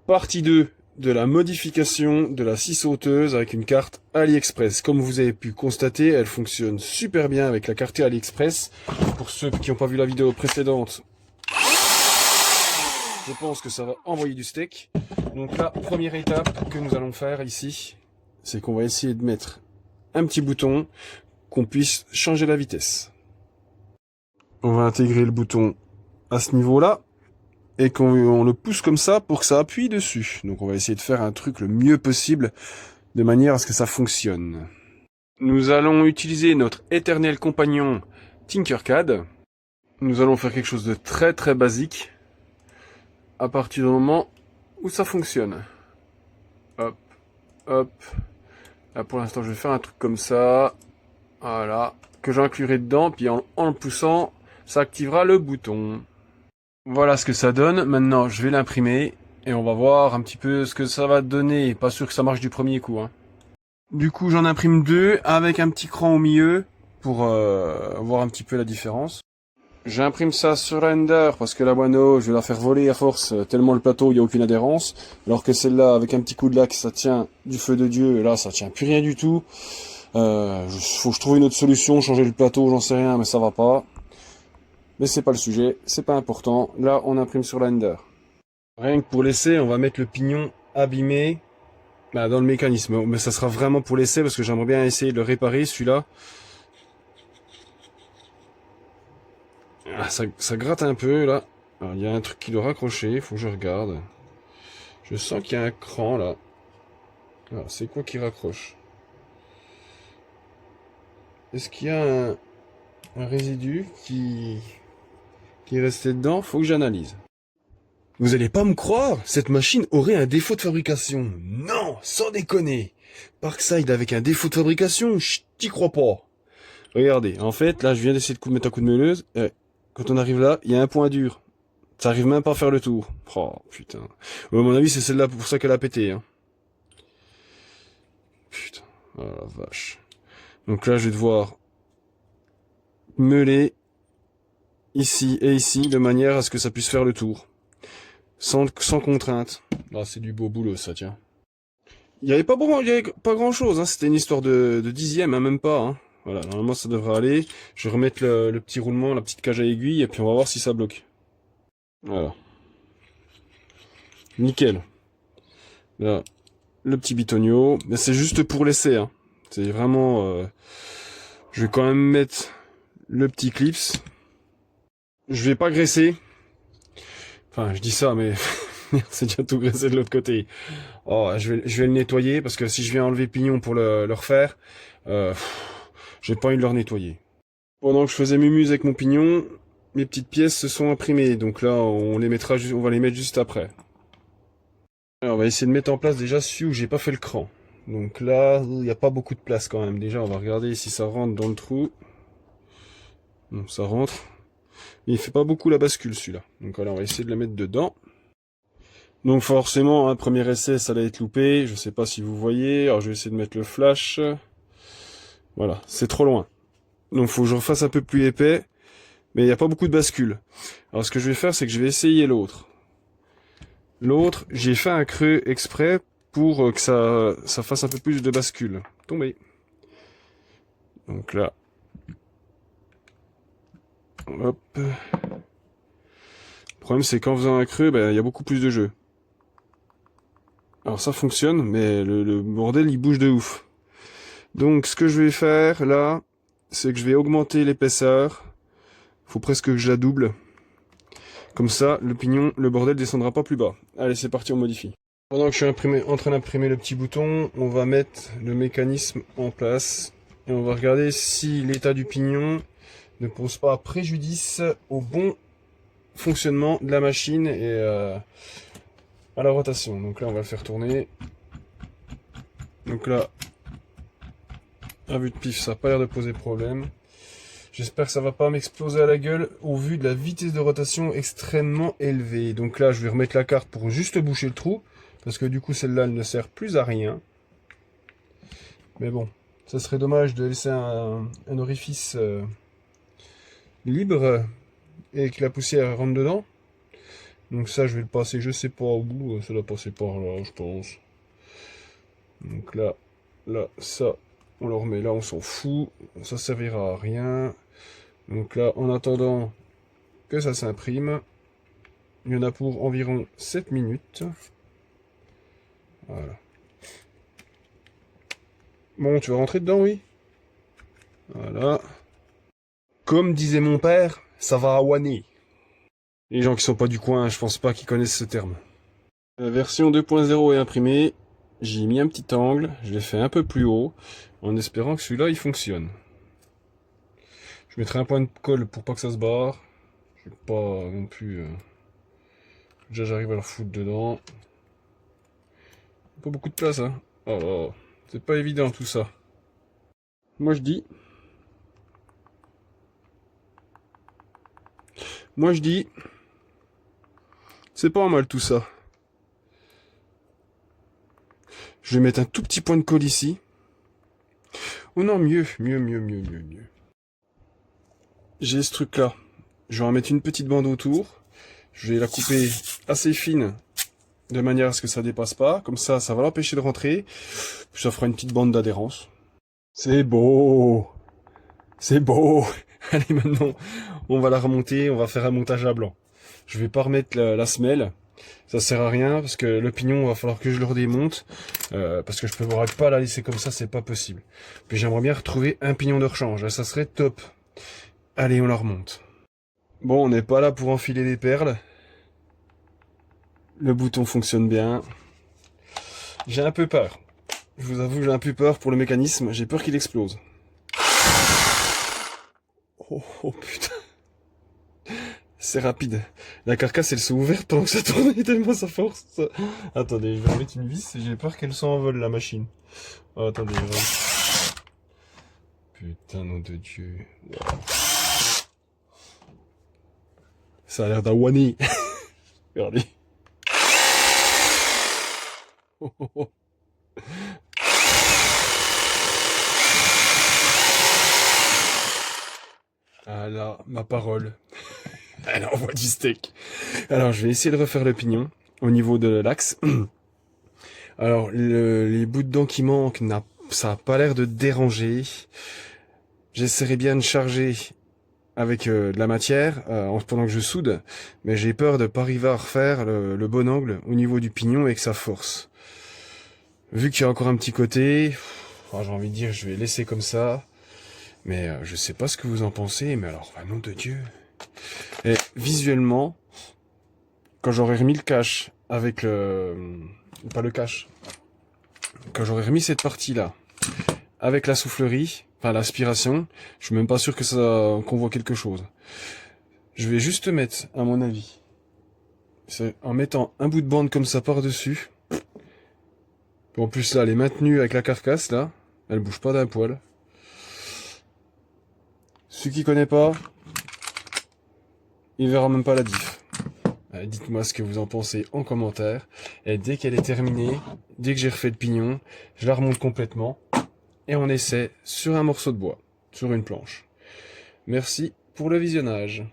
Partie 2 de la modification de la scie sauteuse avec une carte AliExpress. Comme vous avez pu constater, elle fonctionne super bien avec la carte AliExpress. Pour ceux qui n'ont pas vu la vidéo précédente, je pense que ça va envoyer du steak. Donc la première étape que nous allons faire ici, c'est qu'on va essayer de mettre un petit bouton qu'on puisse changer la vitesse. On va intégrer le bouton à ce niveau-là et qu'on le pousse comme ça pour que ça appuie dessus. Donc on va essayer de faire un truc le mieux possible de manière à ce que ça fonctionne. Nous allons utiliser notre éternel compagnon Tinkercad. Nous allons faire quelque chose de très très basique à partir du moment où ça fonctionne. Hop, hop. Là pour l'instant je vais faire un truc comme ça. Voilà. Que j'inclurai dedans, puis en le poussant, ça activera le bouton. Voilà ce que ça donne. Maintenant, je vais l'imprimer et on va voir un petit peu ce que ça va donner. Pas sûr que ça marche du premier coup, hein. Du coup, j'en imprime 2 avec un petit cran au milieu pour voir un petit peu la différence. J'imprime ça sur Render parce que la Wano, je vais la faire voler à force tellement le plateau, il n'y a aucune adhérence. Alors que celle-là, avec un petit coup de lac, ça tient du feu de Dieu. Là, ça tient plus rien du tout. Faut que je trouve une autre solution, changer le plateau, j'en sais rien, mais ça va pas. Mais c'est pas le sujet, c'est pas important. Là, on imprime sur Render. Rien que pour l'essai, on va mettre le pignon abîmé dans le mécanisme. Mais ça sera vraiment pour l'essai parce que j'aimerais bien essayer de le réparer, celui-là. Ah, ça gratte un peu, là. Alors, il y a un truc qui doit raccrocher, il faut que je regarde. Je sens qu'il y a un cran, là. Alors, c'est quoi qui raccroche? Est-ce qu'il y a un résidu qui est resté dedans? Faut que j'analyse. Vous allez pas me croire, cette machine aurait un défaut de fabrication. Non, sans déconner. Parkside avec un défaut de fabrication, je t'y crois pas. Regardez, en fait, là, je viens d'essayer de mettre un coup de meuleuse. Quand on arrive là, il y a un point dur. Ça arrive même pas à faire le tour. Oh, putain. À mon avis, c'est celle-là pour ça qu'elle a pété, hein. Putain. Oh la vache. Donc là, je vais devoir meuler ici et ici, de manière à ce que ça puisse faire le tour. Sans contrainte. Ah, c'est du beau boulot, ça, tiens. Il y avait pas grand chose, hein. C'était une histoire de dixième, hein, même pas, hein. Voilà, normalement ça devrait aller. Je vais remettre le petit roulement, la petite cage à aiguille, et puis on va voir si ça bloque. Voilà. Nickel. Là, le petit bitonio. Mais c'est juste pour l'essai, hein. C'est vraiment... Je vais quand même mettre le petit clips. Je vais pas graisser. Enfin, je dis ça, mais... c'est déjà tout graissé de l'autre côté. Oh, je vais le nettoyer, parce que si je viens enlever pignon pour le refaire, j'ai pas envie de le nettoyer. Pendant que je faisais mumuse avec mon pignon, mes petites pièces se sont imprimées, donc là on va les mettre juste après. Alors, on va essayer de mettre en place déjà celui où j'ai pas fait le cran. Donc là, il n'y a pas beaucoup de place quand même. Déjà, on va regarder si ça rentre dans le trou. Bon, ça rentre. Mais il fait pas beaucoup la bascule celui-là. Donc voilà, on va essayer de la mettre dedans. Donc forcément, un premier essai, ça allait être loupé. Je sais pas si vous voyez. Alors je vais essayer de mettre le flash. Voilà, c'est trop loin. Donc faut que je refasse un peu plus épais. Mais il n'y a pas beaucoup de bascule. Alors ce que je vais faire, c'est que je vais essayer l'autre. L'autre, j'ai fait un creux exprès pour que ça fasse un peu plus de bascule. Tombé. Donc là. Hop. Le problème, c'est qu'en faisant un creux, il y a beaucoup plus de jeu. Alors ça fonctionne, mais le bordel, il bouge de ouf. Donc ce que je vais faire, là, c'est que je vais augmenter l'épaisseur. Faut presque que je la double. Comme ça, le pignon, le bordel descendra pas plus bas. Allez, c'est parti, on modifie. Pendant que je suis en train d'imprimer le petit bouton, on va mettre le mécanisme en place. Et on va regarder si l'état du pignon ne pose pas préjudice au bon fonctionnement de la machine et à la rotation. Donc là, on va le faire tourner. Donc là, à vue de pif, ça n'a pas l'air de poser problème. J'espère que ça va pas m'exploser à la gueule au vu de la vitesse de rotation extrêmement élevée. Donc là, je vais remettre la carte pour juste boucher le trou. Parce que du coup, celle-là, elle ne sert plus à rien. Mais bon, ça serait dommage de laisser un orifice libre et que la poussière rentre dedans. Donc ça, je vais le passer, je sais pas où, ça doit passer par là, je pense. Donc là, ça, on le remet là, on s'en fout, ça servira à rien. Donc là, en attendant que ça s'imprime, il y en a pour environ 7 minutes. Voilà. Bon, tu vas rentrer dedans, oui? Voilà. Comme disait mon père, ça va à Wané. Les gens qui sont pas du coin, je pense pas qu'ils connaissent ce terme. La version 2.0 est imprimée. J'ai mis un petit angle, je l'ai fait un peu plus haut, en espérant que celui-là il fonctionne. Je mettrai un point de colle pour pas que ça se barre. Je vais pas non plus. Déjà j'arrive à le foutre dedans. Pas beaucoup de place, hein. Oh, c'est pas évident tout ça. Moi je dis. C'est pas mal tout ça. Je vais mettre un tout petit point de colle ici. Oh non, mieux. J'ai ce truc là. Je vais en mettre une petite bande autour. Je vais la couper assez fine, de manière à ce que ça dépasse pas. Comme ça va l'empêcher de rentrer. Puis ça fera une petite bande d'adhérence. C'est beau. C'est beau. Allez, maintenant, on va la remonter. On va faire un montage à blanc. Je vais pas remettre la semelle. Ça sert à rien parce que le pignon, va falloir que je le redémonte. Parce que je peux pas la laisser comme ça, c'est pas possible. Puis j'aimerais bien retrouver un pignon de rechange. Ça serait top. Allez, on la remonte. Bon, on n'est pas là pour enfiler des perles. Le bouton fonctionne bien. J'ai un peu peur. Je vous avoue, j'ai un peu peur pour le mécanisme. J'ai peur qu'il explose. Oh putain. C'est rapide. La carcasse, elle s'est ouverte pendant que ça tournait tellement ça force. Attendez, je vais mettre une vis. J'ai peur qu'elle s'envole, la machine. Oh, attendez. Putain, nom de Dieu. Wow. Ça a l'air d'un Wani. Regardez. Oh. Ah là, ma parole. Elle envoie du steak. Alors, je vais essayer de refaire le pignon au niveau de l'axe. Alors, les bouts de dents qui manquent, ça n'a pas l'air de déranger. J'essaierai bien de charger avec de la matière pendant que je soude, mais j'ai peur de pas arriver à refaire le bon angle au niveau du pignon avec sa force. Vu qu'il y a encore un petit côté, j'ai envie de dire je vais laisser comme ça, mais je sais pas ce que vous en pensez, mais alors, nom de Dieu. Et visuellement, quand j'aurai remis le cache avec pas le cache, quand j'aurai remis cette partie-là avec la soufflerie, enfin l'aspiration, je suis même pas sûr qu'on voit quelque chose. Je vais juste mettre, à mon avis, en mettant un bout de bande comme ça par-dessus. En plus là, elle est maintenue avec la carcasse là, elle bouge pas d'un poil. Celui qui connaît pas, il verra même pas la diff. Dites-moi ce que vous en pensez en commentaire. Et dès qu'elle est terminée, dès que j'ai refait le pignon, je la remonte complètement. Et on essaie sur un morceau de bois, sur une planche. Merci pour le visionnage.